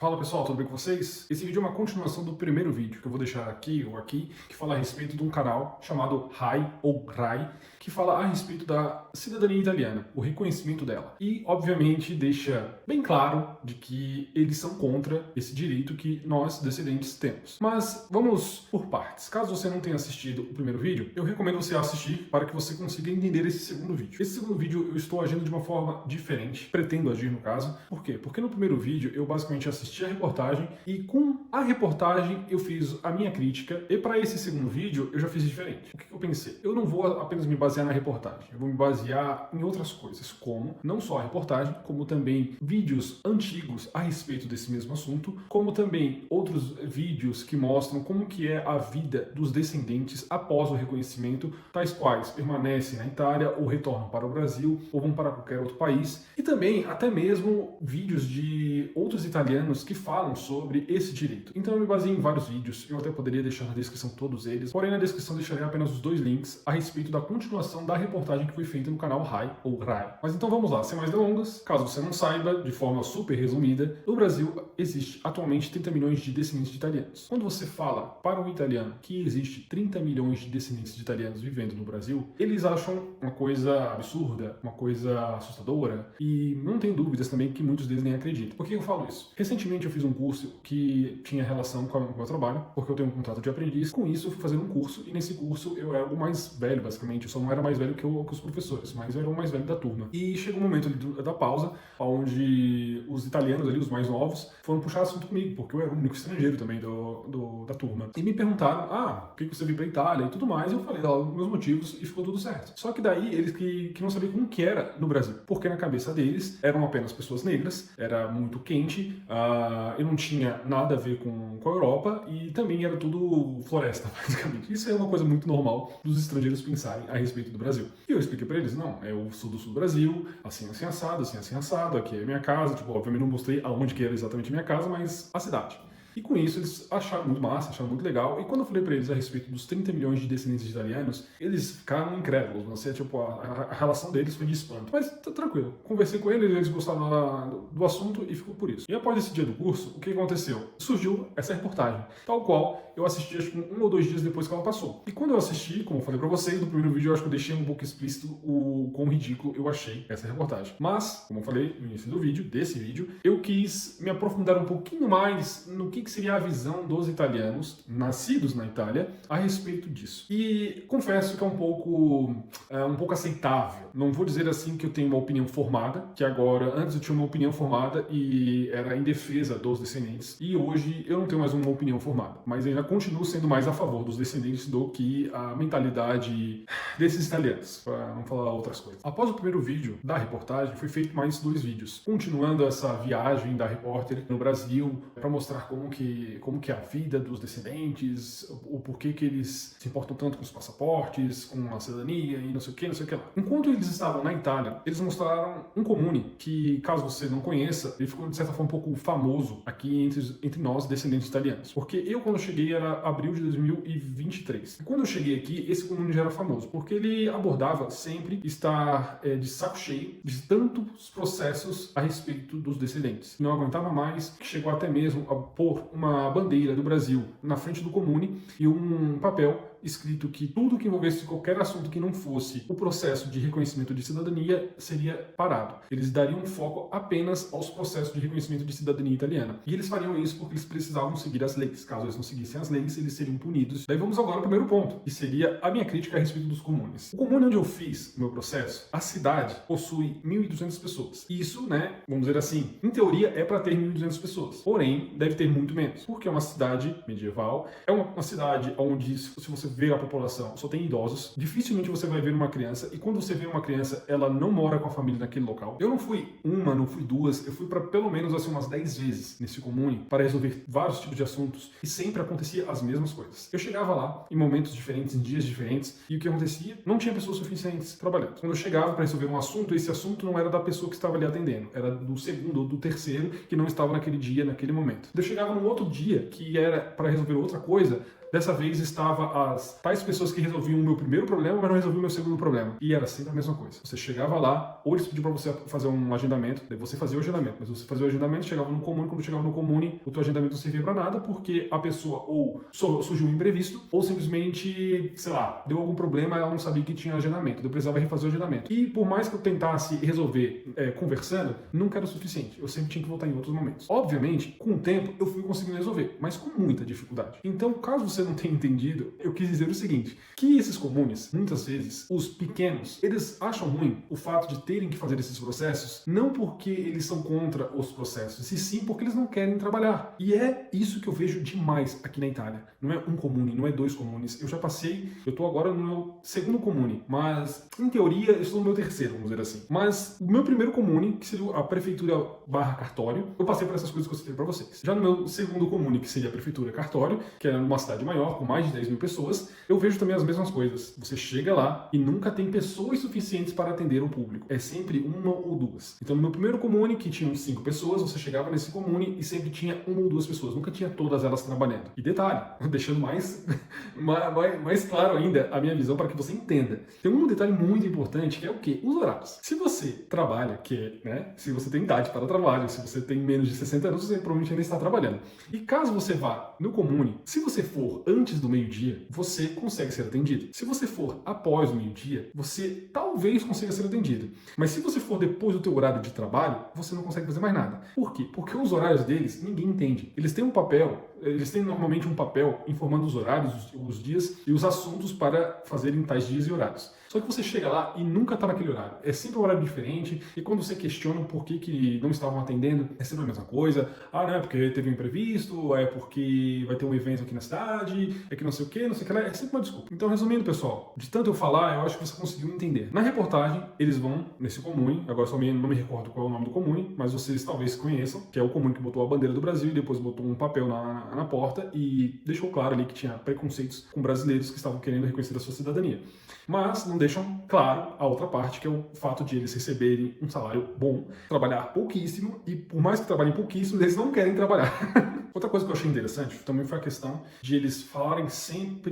Fala pessoal, tudo bem com vocês? Esse vídeo é uma continuação do primeiro vídeo que eu vou deixar aqui ou aqui, que fala a respeito de um canal chamado RAI ou RAI, que fala a respeito da cidadania italiana, o reconhecimento dela. E, obviamente, deixa bem claro de que eles são contra esse direito que nós, descendentes, temos. Mas vamos por partes. Caso você não tenha assistido o primeiro vídeo, eu recomendo você assistir para que você consiga entender esse segundo vídeo. Esse segundo vídeo eu estou agindo de uma forma diferente, pretendo agir no caso. Por quê? Porque no primeiro vídeo eu basicamente assisti a reportagem e com a reportagem eu fiz a minha crítica, e para esse segundo vídeo eu já fiz diferente. O que eu pensei? Eu não vou apenas me basear na reportagem, eu vou me basear em outras coisas, como não só a reportagem, como também vídeos antigos a respeito desse mesmo assunto, como também outros vídeos que mostram como que é a vida dos descendentes após o reconhecimento, tais quais permanecem na Itália ou retornam para o Brasil ou vão para qualquer outro país, e também até mesmo vídeos de outros italianos que falam sobre esse direito. Então eu me baseei em vários vídeos, eu até poderia deixar na descrição todos eles, porém na descrição deixarei apenas os dois links a respeito da continuação da reportagem que foi feita no canal RAI ou RAI. Mas então vamos lá, sem mais delongas, caso você não saiba, de forma super resumida, no Brasil existe atualmente 30 milhões de descendentes de italianos. Quando você fala para um italiano que existe 30 milhões de descendentes de italianos vivendo no Brasil, eles acham uma coisa absurda, uma coisa assustadora, e não tem dúvidas também que muitos deles nem acreditam. Por que eu falo isso? Recentemente eu fiz um curso que tinha relação com o meu trabalho, porque eu tenho um contrato de aprendiz. Com isso eu fui fazer um curso, e nesse curso eu era o mais velho, basicamente. Eu só não era mais velho que os professores, mas eu era o mais velho da turma. E chegou um momento ali da pausa, onde os italianos ali, os mais novos, foram puxar assunto comigo, porque eu era o único estrangeiro também da turma. E me perguntaram, por que você veio pra Itália e tudo mais, e eu falei os meus motivos e ficou tudo certo. Só que daí eles que não sabiam como que era no Brasil, porque na cabeça deles eram apenas pessoas negras, era muito quente, eu não tinha nada a ver com a Europa e também era tudo floresta, basicamente. Isso é uma coisa muito normal dos estrangeiros pensarem a respeito do Brasil. E eu expliquei pra eles, não, eu sou do sul do Brasil, assim assim assado, aqui é minha casa, tipo, obviamente não mostrei aonde que era exatamente a minha casa, mas a cidade. E com isso eles acharam muito massa, acharam muito legal. E quando eu falei pra eles a respeito dos 30 milhões de descendentes de italianos, eles ficaram incrédulos. Não sei, tipo, a relação deles foi de espanto. Mas tá tranquilo. Conversei com eles, eles gostaram do assunto e ficou por isso. E após esse dia do curso, o que aconteceu? Surgiu essa reportagem, tal qual eu assisti acho que 1 ou 2 dias depois que ela passou. E quando eu assisti, como eu falei pra vocês, no primeiro vídeo eu acho que eu deixei um pouco explícito o quão ridículo eu achei essa reportagem. Mas, como eu falei no início do vídeo, desse vídeo, eu quis me aprofundar um pouquinho mais no que seria a visão dos italianos, nascidos na Itália, a respeito disso. E confesso que é um pouco aceitável. Não vou dizer assim que eu tenho uma opinião formada, que agora, antes eu tinha uma opinião formada e era em defesa dos descendentes, e hoje eu não tenho mais uma opinião formada, mas ainda continuo sendo mais a favor dos descendentes do que a mentalidade desses italianos, para não falar outras coisas. Após o primeiro vídeo da reportagem, foi feito mais 2 vídeos, continuando essa viagem da repórter no Brasil, para mostrar como que é a vida dos descendentes, o porquê que eles se importam tanto com os passaportes, com a cidadania e não sei o que lá. Enquanto eles estavam na Itália, eles mostraram um comune que, caso você não conheça, ele ficou de certa forma um pouco famoso aqui entre nós, descendentes italianos. Porque eu, quando cheguei, era abril de 2023. E quando eu cheguei aqui, esse comune já era famoso, porque ele abordava sempre estar de saco cheio de tantos processos a respeito dos descendentes. Não aguentava mais, chegou até mesmo a pôr uma bandeira do Brasil na frente do comune e um papel escrito que tudo que envolvesse qualquer assunto que não fosse o processo de reconhecimento de cidadania seria parado. Eles dariam foco apenas aos processos de reconhecimento de cidadania italiana. E eles fariam isso porque eles precisavam seguir as leis. Caso eles não seguissem as leis, eles seriam punidos. Daí vamos agora ao primeiro ponto, que seria a minha crítica a respeito dos comunes. O comune onde eu fiz o meu processo, a cidade possui 1.200 pessoas. Isso, vamos dizer assim, em teoria é para ter 1.200 pessoas. Porém, deve ter muito menos, porque é uma cidade medieval, é uma cidade onde, se você ver a população, só tem idosos, dificilmente você vai ver uma criança, e quando você vê uma criança, ela não mora com a família naquele local. Eu não fui uma, não fui duas, eu fui para pelo menos assim umas 10 vezes nesse comune para resolver vários tipos de assuntos, e sempre acontecia as mesmas coisas. Eu chegava lá em momentos diferentes, em dias diferentes, e o que acontecia? Não tinha pessoas suficientes trabalhando. Quando eu chegava para resolver um assunto, esse assunto não era da pessoa que estava ali atendendo, era do segundo ou do terceiro que não estava naquele dia, naquele momento. Eu chegava num outro dia que era para resolver outra coisa. Dessa vez estava as tais pessoas que resolviam o meu primeiro problema, mas não resolviam o meu segundo problema. E era sempre a mesma coisa. Você chegava lá, ou eles pediam pra você fazer um agendamento, daí você fazia o agendamento, mas você fazia o agendamento, chegava no comune, quando chegava no comune, o teu agendamento não servia pra nada, porque a pessoa ou surgiu um imprevisto, ou simplesmente, sei lá, deu algum problema, ela não sabia que tinha agendamento, eu precisava refazer o agendamento. E por mais que eu tentasse resolver conversando, nunca era o suficiente. Eu sempre tinha que voltar em outros momentos. Obviamente, com o tempo, eu fui conseguindo resolver, mas com muita dificuldade. Então, caso você não tenha entendido, eu quis dizer o seguinte, que esses comunes, muitas vezes, os pequenos, eles acham ruim o fato de terem que fazer esses processos, não porque eles são contra os processos, e sim porque eles não querem trabalhar. E é isso que eu vejo demais aqui na Itália. Não é um comune, não é dois comunes. Eu já passei, eu tô agora no meu segundo comune, mas em teoria eu estou no meu terceiro, vamos dizer assim. Mas o meu primeiro comune, que seria a prefeitura barra cartório, eu passei por essas coisas que eu citei pra vocês. Já no meu segundo comune, que seria a prefeitura cartório, que é uma cidade maior, com mais de 10 mil pessoas, eu vejo também as mesmas coisas. Você chega lá e nunca tem pessoas suficientes para atender o público. É sempre uma ou duas. Então no meu primeiro comune, que tinham 5 pessoas, você chegava nesse comune e sempre tinha uma ou duas pessoas. Nunca tinha todas elas trabalhando. E detalhe, deixando mais claro ainda a minha visão para que você entenda. Tem um detalhe muito importante que é o quê? Os horários. Se você trabalha, se você tem idade para trabalho, se você tem menos de 60 anos, você provavelmente ainda está trabalhando. E caso você vá no comune, se você for antes do meio-dia, você consegue ser atendido. Se você for após o meio-dia, você talvez consiga ser atendido. Mas se você for depois do teu horário de trabalho, você não consegue fazer mais nada. Por quê? Porque os horários deles, ninguém entende. Eles têm normalmente um papel informando os horários, os dias e os assuntos para fazerem tais dias e horários. Só que você chega lá e nunca está naquele horário. É sempre um horário diferente e quando você questiona por que não estavam atendendo, é sempre a mesma coisa. Ah, não, é porque teve um imprevisto, é porque vai ter um evento aqui na cidade, é que não sei o que, não sei o que lá. É sempre uma desculpa. Então, resumindo, pessoal, de tanto eu falar, eu acho que você conseguiu entender. Na reportagem, eles vão nesse comune, agora só não me recordo qual é o nome do comune, mas vocês talvez conheçam, que é o comune que botou a bandeira do Brasil e depois botou um papel na porta e deixou claro ali que tinha preconceitos com brasileiros que estavam querendo reconhecer a sua cidadania. Mas não deixam claro a outra parte, que é o fato de eles receberem um salário bom, trabalhar pouquíssimo e por mais que trabalhem pouquíssimo, eles não querem trabalhar. Outra coisa que eu achei interessante também foi a questão de eles falarem sempre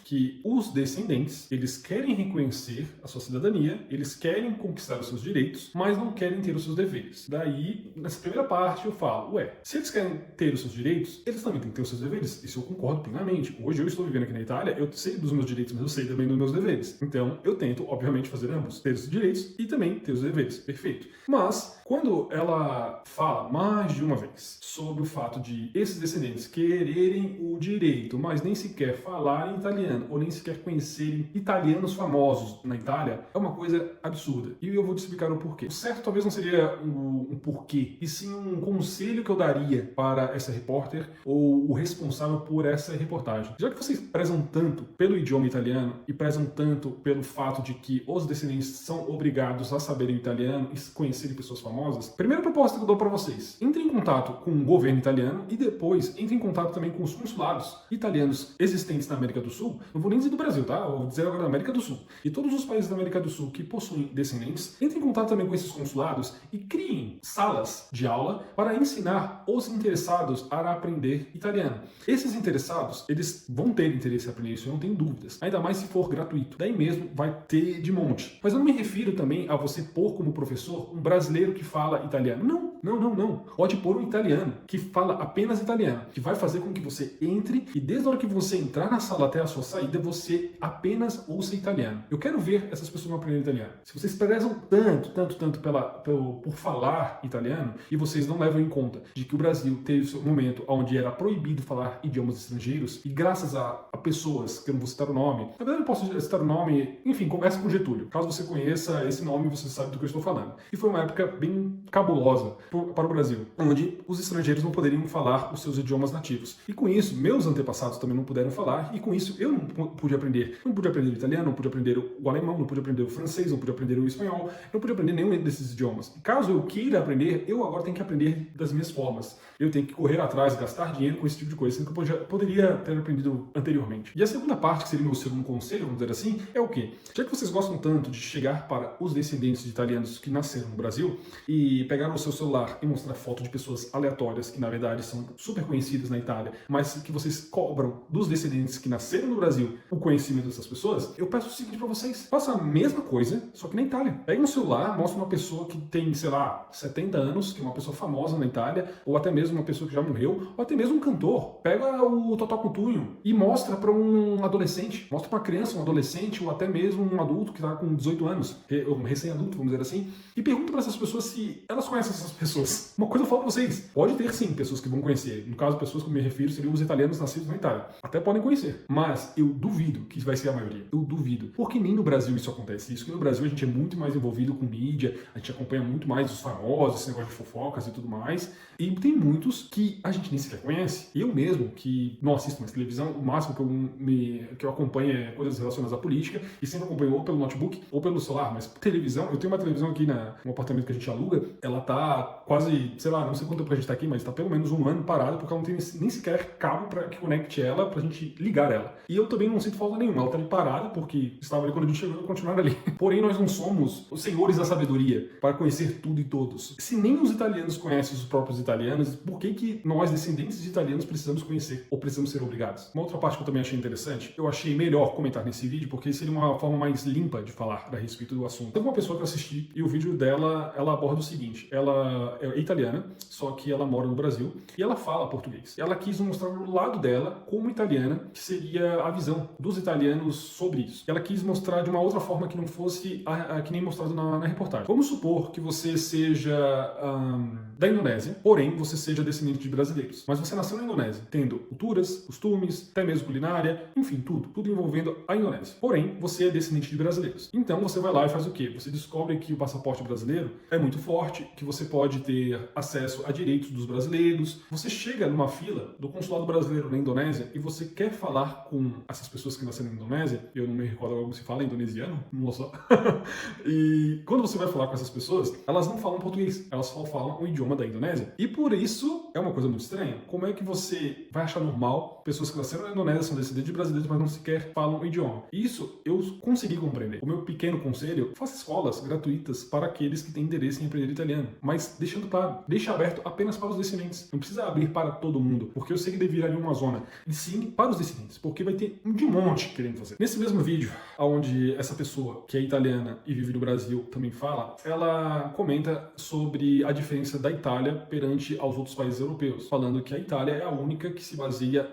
que os descendentes, eles querem reconhecer a sua cidadania, eles querem conquistar os seus direitos, mas não querem ter os seus deveres. Daí, nessa primeira parte eu falo, se eles querem ter os seus direitos, eles também têm que ter os seus deveres. Isso eu concordo plenamente. Hoje eu estou vivendo aqui na Itália, eu sei dos meus direitos, mas eu sei também dos meus deveres. Então, eu tento, obviamente, fazer ambos. Ter os direitos e também ter os deveres. Perfeito. Mas, quando ela fala mais de uma vez sobre o fato de esses descendentes quererem o direito, mas nem sequer falarem italiano, ou nem sequer conhecerem italianos famosos na Itália, é uma coisa absurda. E eu vou te explicar o porquê. O certo talvez não seria um porquê, e sim um conselho que eu daria para essa repórter, ou o responsável por essa reportagem. Já que vocês prezam tanto pelo idioma italiano, e prezam tanto pelo fato de que os descendentes são obrigados a saberem italiano e conhecerem pessoas famosas, primeira proposta que eu dou para vocês, entre em contato com o governo italiano e depois entre em contato também com os consulados italianos existentes na América do Sul. Não vou nem dizer do Brasil, tá? Eu vou dizer agora da América do Sul. E todos os países da América do Sul que possuem descendentes, entrem em contato também com esses consulados e criem salas de aula para ensinar os interessados a aprender italiano. Esses interessados, eles vão ter interesse em aprender isso, eu não tenho dúvidas. Ainda mais se for gratuito. Daí mesmo vai ter de monte. Mas eu não me refiro também a você pôr como professor um brasileiro que fala italiano. Não. Pode pôr um italiano que fala apenas italiano, que vai fazer com que você entre e desde a hora que você entrar na sala até a sua saída, você apenas ouça italiano. Eu quero ver essas pessoas aprendendo italiano. Se vocês prezam tanto por falar italiano e vocês não levam em conta de que o Brasil teve o seu momento onde era proibido falar idiomas estrangeiros e graças a pessoas, que eu não vou citar o nome, na verdade eu posso citar o nome, enfim, conversa com Getúlio. Caso você conheça esse nome, você sabe do que eu estou falando. E foi uma época bem cabulosa para o Brasil, onde os estrangeiros não poderiam falar os seus idiomas nativos. E com isso, meus antepassados também não puderam falar, e com isso eu não pude aprender. Não pude aprender o italiano, não pude aprender o alemão, não pude aprender o francês, não pude aprender o espanhol, não pude aprender nenhum desses idiomas. E caso eu queira aprender, eu agora tenho que aprender das minhas formas. Eu tenho que correr atrás, gastar dinheiro com esse tipo de coisa, sendo que eu poderia ter aprendido anteriormente. E a segunda parte, que seria o meu segundo conselho, vamos dizer assim, é o quê? Já que vocês gostam tanto de chegar para os descendentes de italianos que nasceram no Brasil e pegar o seu celular e mostrar foto de pessoas aleatórias histórias que na verdade são super conhecidas na Itália, mas que vocês cobram dos descendentes que nasceram no Brasil o conhecimento dessas pessoas, eu peço o seguinte para vocês: faça a mesma coisa, só que na Itália. Pega um celular, mostra uma pessoa que tem, sei lá, 70 anos, que é uma pessoa famosa na Itália, ou até mesmo uma pessoa que já morreu, ou até mesmo um cantor. Pega o Totó Cutugno e mostra para um adolescente, mostra para uma criança, um adolescente, ou até mesmo um adulto que está com 18 anos, um recém-adulto, vamos dizer assim, e pergunta para essas pessoas se elas conhecem essas pessoas. Uma coisa eu falo para vocês: pode ter sim pessoas que vão conhecer. No caso, pessoas que eu me refiro seriam os italianos nascidos na Itália. Até podem conhecer, mas eu duvido que vai ser a maioria. Eu duvido. Porque nem no Brasil isso acontece. Isso que no Brasil a gente é muito mais envolvido com mídia, a gente acompanha muito mais os famosos, esse negócio de fofocas e tudo mais. E tem muitos que a gente nem sequer conhece. Eu mesmo, que não assisto mais televisão, o máximo que eu acompanho é coisas relacionadas à política, e sempre acompanho ou pelo notebook ou pelo celular. Mas televisão, eu tenho uma televisão aqui no apartamento que a gente aluga, ela tá quase, sei lá, não sei quanto tempo a gente tá aqui, mas tá pelo menos um ano parada, porque ela não tem nem sequer cabo que conecte ela pra gente ligar ela. E eu também não sinto falta nenhuma, ela tá ali parada, porque estava ali quando a gente chegou e continuar ali. Porém, nós não somos os senhores da sabedoria para conhecer tudo e todos. Se nem os italianos conhecem os próprios italianos, por que nós, descendentes de italianos, precisamos conhecer ou precisamos ser obrigados? Uma outra parte que eu também achei interessante, eu achei melhor comentar nesse vídeo, porque seria uma forma mais limpa de falar a respeito do assunto. Teve uma pessoa que eu assisti e o vídeo dela, ela aborda o seguinte: ela é italiana, só que ela mora no Brasil, e ela fala português. Ela quis mostrar o lado dela como italiana, que seria a visão dos italianos sobre isso. Ela quis mostrar de uma outra forma que não fosse que nem mostrado na reportagem. Vamos supor que você seja da Indonésia, porém você seja descendente de brasileiros. Mas você nasceu na Indonésia, tendo culturas, costumes, até mesmo culinária, enfim, tudo envolvendo a Indonésia. Porém, você é descendente de brasileiros. Então você vai lá e faz o quê? Você descobre que o passaporte brasileiro é muito forte, que você pode ter acesso a direitos dos brasileiros. Você chega numa fila do consulado brasileiro na Indonésia e você quer falar com essas pessoas que nasceram na Indonésia. Eu não me recordo como se fala indonesiano, não só. E quando você vai falar com essas pessoas, elas não falam português, elas só falam o idioma da Indonésia. E por isso é uma coisa muito estranha. Como é que você vai achar normal pessoas que nasceram na Indonésia, são descendentes de brasileiros, mas não sequer falam o idioma? Isso eu consegui compreender. O meu pequeno conselho: faça escolas gratuitas para aqueles que têm interesse em aprender italiano, mas deixando claro, deixe aberto apenas para os descendentes. Não precisa abrir para todo mundo, porque eu sei que deveria uma zona. E sim para os descendentes, porque vai ter de monte querendo fazer. Nesse mesmo vídeo, onde essa pessoa que é italiana e vive no Brasil também fala, ela comenta sobre a diferença da Itália perante aos outros países europeus, falando que a Itália é a única que se baseia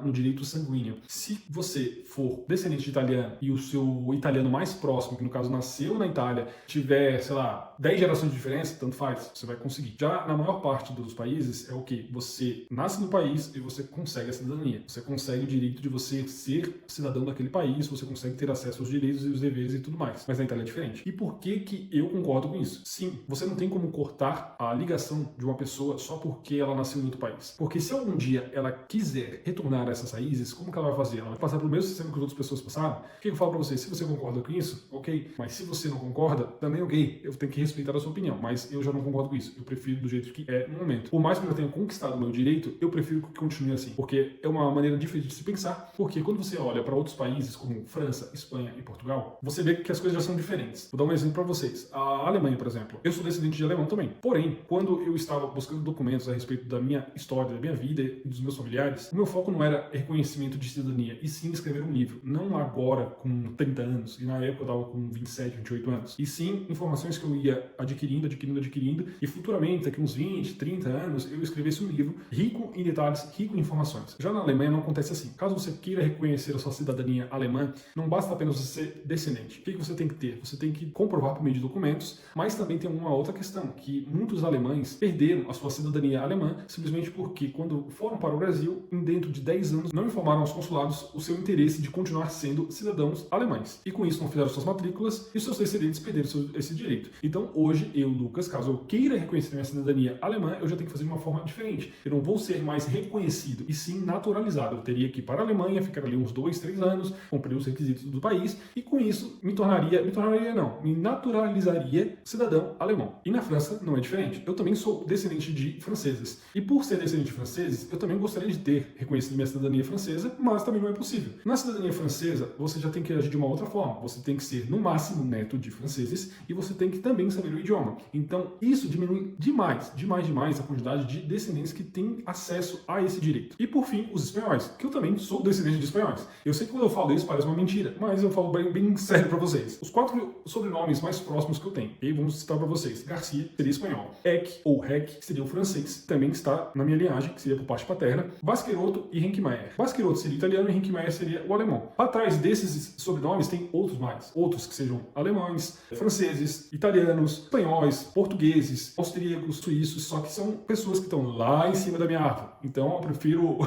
no direito sanguíneo. Se você for descendente de italiano e o seu italiano mais próximo, que no caso nasceu na Itália, tiver, sei lá, 10 gerações de diferença, tanto faz, você vai conseguir. Já na maior parte dos países é o que? Você nasce no país e você consegue a cidadania. Você consegue o direito de você ser cidadão daquele país, você consegue ter acesso aos direitos e os deveres e tudo mais. Mas na Itália é diferente. E por que eu concordo com isso? Sim, você não tem como cortar a ligação de uma pessoa só porque ela nasceu em outro país. Porque se algum dia ela quiser retornar a essas raízes, como que ela vai fazer? Ela vai passar pelo mesmo sistema que as outras pessoas passaram? O que eu falo pra você? Se você concorda com isso, ok. Mas se você não concorda, também ok. Eu tenho que respeitar a sua opinião, mas eu já não concordo com isso. Eu prefiro do jeito que é no momento. Por mais que eu já tenha conquistado o meu direito, eu prefiro que continue assim. Porque é uma maneira diferente de se pensar. Porque quando você olha para outros países como França, Espanha e Portugal, você vê que as coisas já são diferentes. Vou dar um exemplo para vocês. A Alemanha, por exemplo. Eu sou descendente de alemão também. Porém, quando eu estava buscando documentos a respeito da minha história, da minha vida e dos meus familiares, o meu foco não era reconhecimento de cidadania, e sim escrever um livro. Não agora com 30 anos, e na época eu estava com 27, 28 anos. E sim informações que eu ia adquirindo, e futuramente, daqui uns 20, 30 anos, eu escrevesse um livro rico em detalhes, rico em informações. Já na Alemanha não acontece assim. Caso você queira reconhecer a sua cidadania alemã, não basta apenas você ser descendente. O que você tem que ter? Você tem que comprovar por meio de documentos, mas também tem uma outra questão, que muitos alemães perderam a sua cidadania alemã simplesmente porque quando foram para o Brasil, dentro de 10 anos, não informaram aos consulados o seu interesse de continuar sendo cidadãos alemães. E com isso não fizeram suas matrículas e seus descendentes perderam esse direito. Então hoje, eu, Lucas, caso eu queira reconhecer minha cidadania alemã, eu já tenho que fazer de uma forma diferente. Eu não vou ser mais reconhecido, e sim naturalizado. Eu teria que ir para a Alemanha, ficar ali uns 2, 3 anos, cumprir os requisitos do país, e com isso me naturalizaria cidadão alemão. E na França não é diferente. Eu também sou descendente de franceses. E por ser descendente de franceses, eu também gostaria de ter reconhecido minha cidadania francesa, mas também não é possível. Na cidadania francesa, você já tem que agir de uma outra forma. Você tem que ser, no máximo, neto de franceses, e você tem que também saber o idioma. Então, isso diminui demais a quantidade quantidade de descendentes que têm acesso a esse direito. E por fim, os espanhóis, que eu também sou descendente de espanhóis. Eu sei que quando eu falo isso parece uma mentira, mas eu falo bem sério para vocês. Os 4 sobrenomes mais próximos que eu tenho, e vamos citar para vocês. Garcia seria espanhol. Eck ou Reck seria o francês, também está na minha linhagem, que seria por parte paterna. Basquerotto e Henkmeier. Basquerotto seria italiano e Henkmeier seria o alemão. Atrás desses sobrenomes tem outros mais. Outros que sejam alemães, franceses, italianos, espanhóis, portugueses, austríacos, suíços, só que são pessoas que estão lá em cima da minha árvore. Então eu prefiro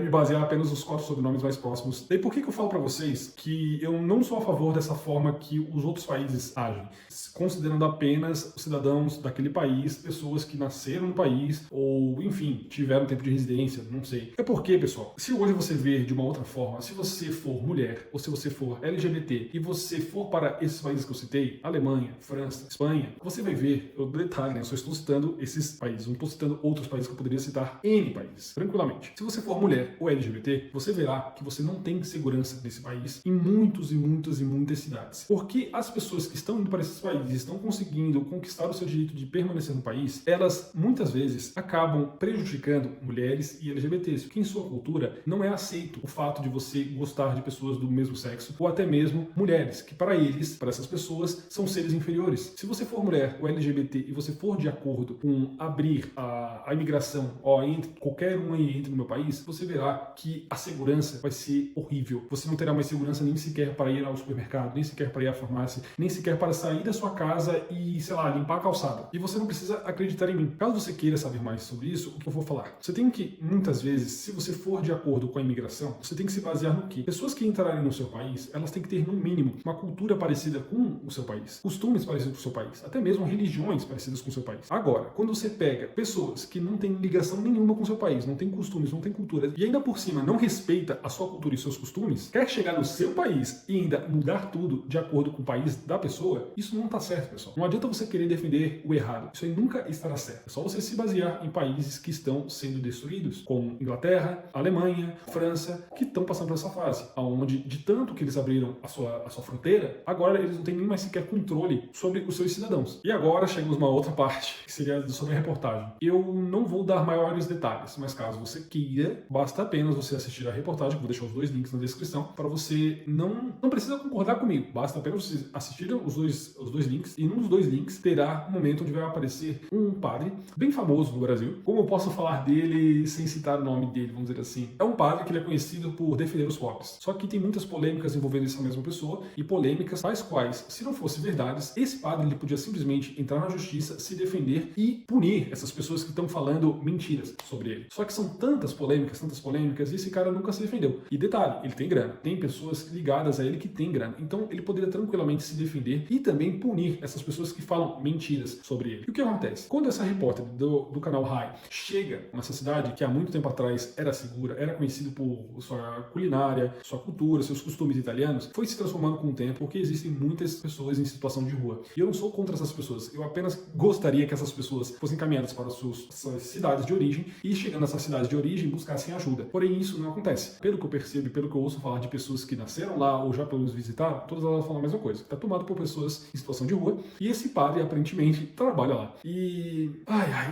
me basear apenas nos 4 sobrenomes mais próximos. Daí por que eu falo para vocês que eu não sou a favor dessa forma que os outros países agem, considerando apenas os cidadãos daquele país, pessoas que nasceram no país ou, enfim, tiveram tempo de residência, não sei. É porque, pessoal, se hoje você ver de uma outra forma, se você for mulher ou se você for LGBT e você for para esses países que eu citei, Alemanha, França, Espanha, você vai ver, o detalhe, né? Eu só estou citando esses países, não estou citando outros países que eu poderia citar N países, tranquilamente. Se você for mulher ou LGBT, você verá que você não tem segurança nesse país em muitas cidades. Porque as pessoas que estão indo para esses países estão conseguindo conquistar o seu direito de permanecer no país, elas muitas vezes acabam prejudicando mulheres e LGBTs, porque em sua cultura não é aceito o fato de você gostar de pessoas do mesmo sexo ou até mesmo mulheres, que para eles, para essas pessoas, são seres inferiores. Se você for mulher ou LGBT e você for de acordo com abrir a imigração, entre qualquer um aí entre no meu país, você verá que a segurança vai ser horrível. Você não terá mais segurança nem sequer para ir ao supermercado, nem sequer para ir à farmácia, nem sequer para sair da sua casa e, sei lá, limpar a calçada. E você não precisa acreditar em mim. Caso você queira saber mais sobre isso, o que eu vou falar? Você tem que, muitas vezes, se você for de acordo com a imigração, você tem que se basear no quê? Pessoas que entrarem no seu país, elas têm que ter, no mínimo, uma cultura parecida com o seu país, costumes parecidos com o seu país, até mesmo religiões parecidas com o seu país. Agora, quando você pega pessoas que não têm ligação nenhuma com o seu país, não têm costumes, não têm cultura, e ainda por cima não respeita a sua cultura e seus costumes, quer chegar no seu país e ainda mudar tudo de acordo com o país da pessoa, isso não tá certo, pessoal. Não adianta você querer defender o errado. Isso aí nunca estará certo. É só você se basear em países que estão sendo destruídos, como Inglaterra, Alemanha, França, que estão passando por essa fase, onde de tanto que eles abriram a sua fronteira, agora eles não têm nem mais sequer controle sobre os seus cidadãos. E agora chegamos a uma outra parte, que seria sobre a reportagem. Eu não vou dar maiores detalhes, mas caso você queira, basta apenas você assistir a reportagem, que vou deixar os 2 links na descrição, para você não precisa concordar comigo, basta apenas você assistir os dois links, e num dos 2 links terá um momento onde vai aparecer um padre bem famoso no Brasil. Como eu posso falar dele sem citar o nome dele, vamos dizer assim? É um padre que ele é conhecido por defender os pobres. Só que tem muitas polêmicas envolvendo essa mesma pessoa, e polêmicas tais quais, se não fossem verdades, esse padre ele podia simplesmente entrar na justiça, se defender e punir essas pessoas que estão falando mentiras sobre ele. Só que são tantas polêmicas, e esse cara nunca se defendeu. E detalhe, ele tem grana. Tem pessoas ligadas a ele que tem grana. Então ele poderia tranquilamente se defender e também punir essas pessoas que falam mentiras sobre ele. E o que acontece? Quando essa repórter do canal Rai chega nessa cidade, que há muito tempo atrás era segura, era conhecido por sua culinária, sua cultura, seus costumes italianos, foi se transformando com o tempo, porque existem muitas pessoas em situação de rua. E eu não sou contra essas pessoas. Eu apenas gostaria que essas pessoas fossem encaminhadas para suas cidades de origem e, chegando nessas cidades de origem, buscassem ajuda. Porém, isso não acontece. Pelo que eu percebo e pelo que eu ouço falar de pessoas que nasceram lá ou já pelo menos visitaram, todas elas falam a mesma coisa. Está tomado por pessoas em situação de rua e esse padre, aparentemente, trabalha lá. E...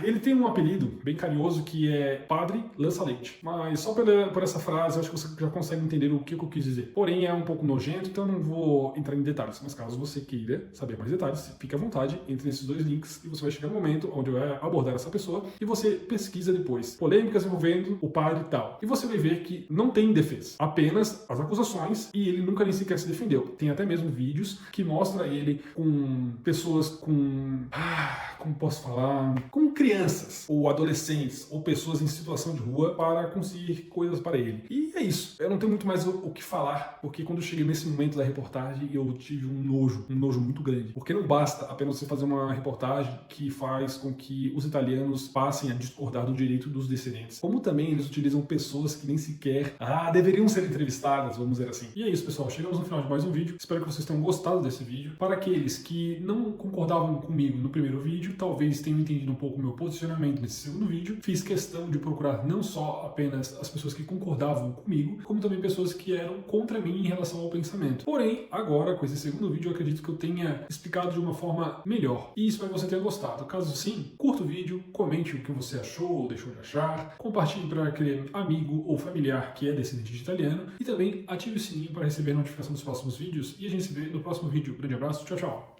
ele tem um apelido bem carinhoso que é Padre Lança-Leite. Mas só por essa frase, eu acho que você já consegue entender o que eu quis dizer. Porém, é um pouco nojento, então eu não vou entrar em detalhes. Mas caso você queira saber mais detalhes, fique à vontade, entre nesses 2 links e você vai chegar no momento onde eu vou abordar essa pessoa e você pesquisa depois. Polêmicas envolvendo o padre e tal. E você vai ver que não tem defesa. Apenas as acusações e ele nunca nem sequer se defendeu. Tem até mesmo vídeos que mostram ele com pessoas como posso falar? Com crianças, ou adolescentes, ou pessoas em situação de rua para conseguir coisas para ele. E é isso. Eu não tenho muito mais o que falar, porque quando eu cheguei nesse momento da reportagem, eu tive um nojo muito grande. Porque não basta apenas você fazer uma reportagem que faz com que os italianos passem a discordar do direito dos descendentes. Como também eles utilizam pessoas que nem sequer deveriam ser entrevistadas, vamos dizer assim. E é isso, pessoal. Chegamos no final de mais um vídeo. Espero que vocês tenham gostado desse vídeo. Para aqueles que não concordavam comigo no primeiro vídeo, talvez tenham entendido um pouco o meu posicionamento nesse segundo vídeo. Fiz questão de procurar não só apenas as pessoas que concordavam comigo, como também pessoas que eram contra mim em relação ao pensamento. Porém, agora, com esse segundo vídeo, eu acredito que eu tenha explicado de uma forma melhor. E espero que você tenha gostado. Caso sim, curta o vídeo, vídeo, comente o que você achou ou deixou de achar, compartilhe para aquele amigo ou familiar que é descendente de italiano e também ative o sininho para receber notificação dos próximos vídeos e a gente se vê no próximo vídeo. Grande abraço, tchau, tchau!